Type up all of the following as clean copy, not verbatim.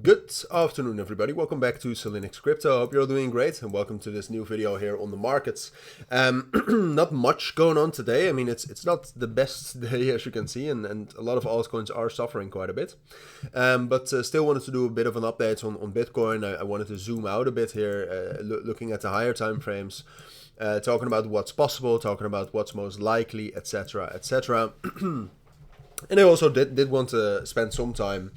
Good afternoon, everybody. Welcome back to Cilinix Crypto. I hope you're all doing great, and welcome to this new video here on the markets. Not much going on today. I mean, it's not the best day, as you can see, and a lot of altcoins are suffering quite a bit. But still wanted to do a bit of an update on Bitcoin. I wanted to zoom out a bit here, looking at the higher time frames, talking about what's possible, talking about what's most likely, etc., etc. And I also did want to spend some time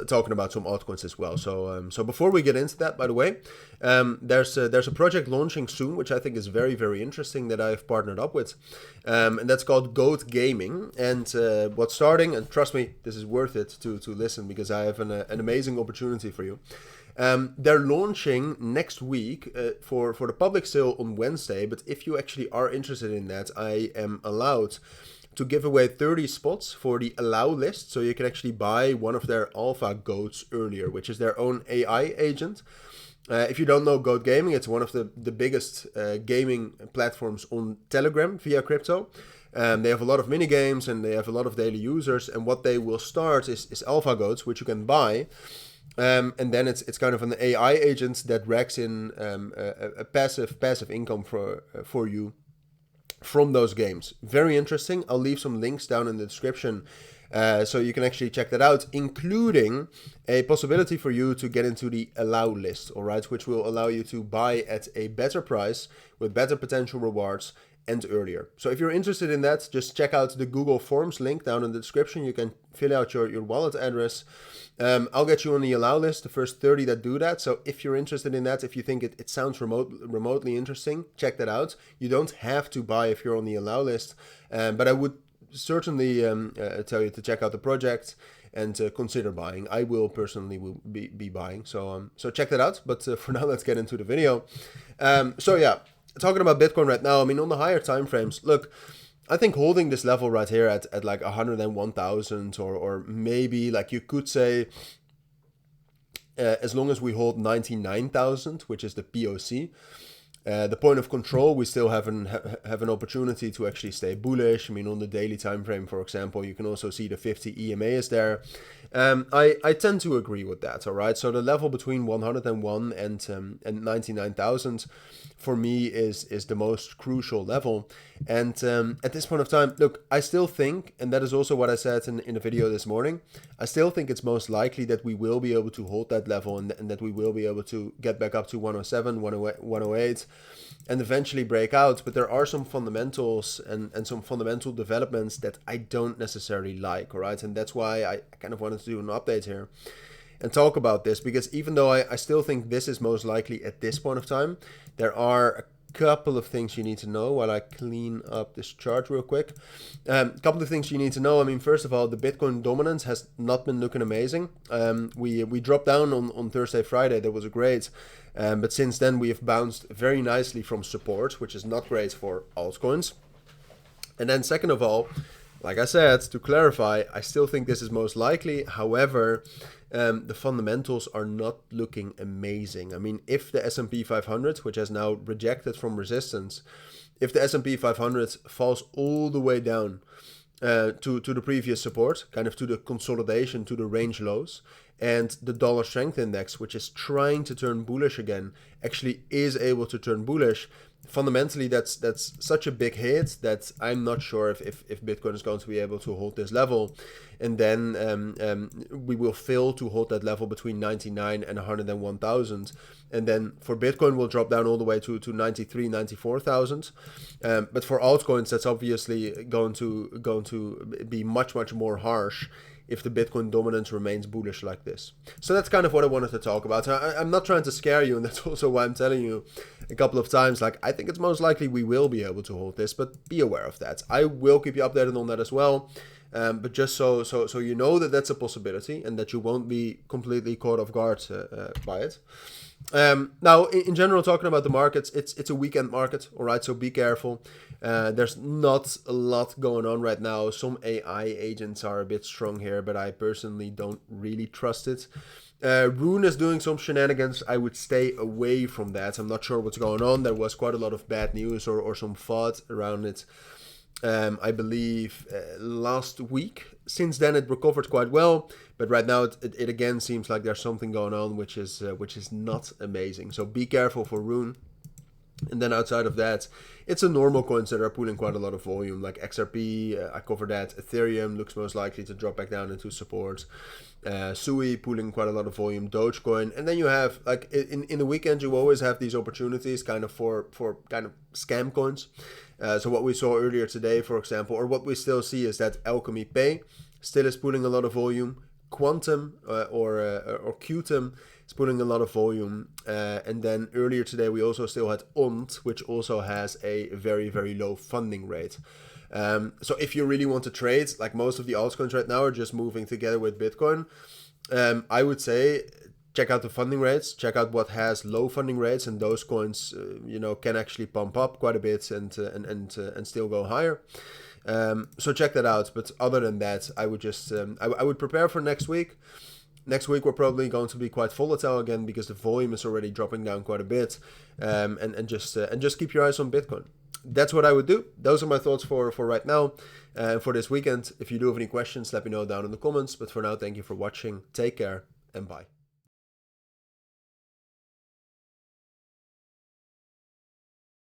talking about some altcoins as well. So before we get into that, by the way, there's a project launching soon, which I think is very, very interesting, that I've partnered up with, and that's called Goat Gaming. And what's starting, and trust me, this is worth it to listen, because I have an amazing opportunity for you. They're launching next week for the public sale on Wednesday, but if you actually are interested in that, I am allowed to give away 30 spots for the allow list, so you can actually buy one of their alpha goats earlier, which is their own AI agent. If you don't know Goat Gaming, it's one of the biggest gaming platforms on Telegram via crypto. They have a lot of mini games and they have a lot of daily users, and what they will start is alpha goats, which you can buy. And then it's kind of an AI agent that racks in a passive income for you from those games. Very interesting. I'll leave some links down in the description so you can actually check that out, including a possibility for you to get into the allow list, all right, which will allow you to buy at a better price with better potential rewards and earlier. So if you're interested in that, just check out the Google Forms link down in the description. You can fill out your wallet address. I'll get you on the allow list, the first 30 that do that. So if you're interested in that, if you think it sounds remotely interesting, check that out. You don't have to buy if you're on the allow list, but I would certainly tell you to check out the project and consider buying. I will personally be buying, so check that out. But for now, let's get into the video. So yeah, talking about Bitcoin right now, I mean, on the higher time frames, look, I think holding this level right here at like 101,000, or maybe, like, you could say, as long as we hold 99,000, which is the POC, the point of control, we still have an opportunity to actually stay bullish. I mean, on the daily time frame, for example, you can also see the 50 EMA is there. I tend to agree with that, all right? So the level between 101 and 99,000 for me is the most crucial level. And at this point of time, look, I still think, and that is also what I said in the video this morning, I still think it's most likely that we will be able to hold that level, and that we will be able to get back up to 107, 108, and eventually break out. But there are some fundamentals and some fundamental developments that I don't necessarily like, all right? And that's why I kind of wanted to do an update here and talk about this, because even though I still think this is most likely at this point of time, there are a couple of things you need to know while I clean up this chart real quick. A couple of things you need to know. I mean, first of all, the Bitcoin dominance has not been looking amazing. We dropped down on Thursday, Friday. That was great. But since then, we have bounced very nicely from support, which is not great for altcoins. And then second of all, like I said, to clarify, I still think this is most likely. However, the fundamentals are not looking amazing. I mean, if the S&P 500, which has now rejected from resistance, if the S&P 500 falls all the way down to the previous support, kind of to the consolidation, to the range lows, and the dollar strength index, which is trying to turn bullish again, actually is able to turn bullish, fundamentally that's such a big hit that I'm not sure if Bitcoin is going to be able to hold this level. And then we will fail to hold that level between 99 and 101,000. And then for Bitcoin, we'll drop down all the way to 93, 94,000. But for altcoins, that's obviously going to be much more harsh if the Bitcoin dominance remains bullish like this. So that's kind of what I wanted to talk about. I'm not trying to scare you, and that's also why I'm telling you a couple of times, like, I think it's most likely we will be able to hold this, but be aware of that. I will keep you updated on that as well. But just so you know that that's a possibility, and that you won't be completely caught off guard by it. Now, in general, talking about the markets, it's a weekend market, all right, so be careful. There's not a lot going on right now. Some AI agents are a bit strong here, but I personally don't really trust it. Rune is doing some shenanigans. I would stay away from that. I'm not sure what's going on. There was quite a lot of bad news or some FUD around it. I believe last week. Since then it recovered quite well, but right now it again seems like there's something going on which is not amazing. So be careful for Rune. And then outside of that, it's a normal coins that are pulling quite a lot of volume, like XRP, I covered that. Ethereum looks most likely to drop back down into support. Sui pulling quite a lot of volume, Dogecoin. And then you have, like, in the weekend, you always have these opportunities kind of for kind of scam coins. So what we saw earlier today, for example, or what we still see is that Alchemy Pay still is pulling a lot of volume. Quantum or Qtum is pulling a lot of volume. And then earlier today, we also still had ONT, which also has a very, very low funding rate. So if you really want to trade, like most of the altcoins right now are just moving together with Bitcoin, I would say check out the funding rates, check out what has low funding rates, and those coins, can actually pump up quite a bit and still go higher. So check that out. But other than that, I would just I would prepare for next week. Next week we're probably going to be quite volatile again because the volume is already dropping down quite a bit. And just keep your eyes on Bitcoin. That's what I would do. Those are my thoughts for right now. For this weekend. If you do have any questions, let me know down in the comments. But for now, thank you for watching. Take care and bye.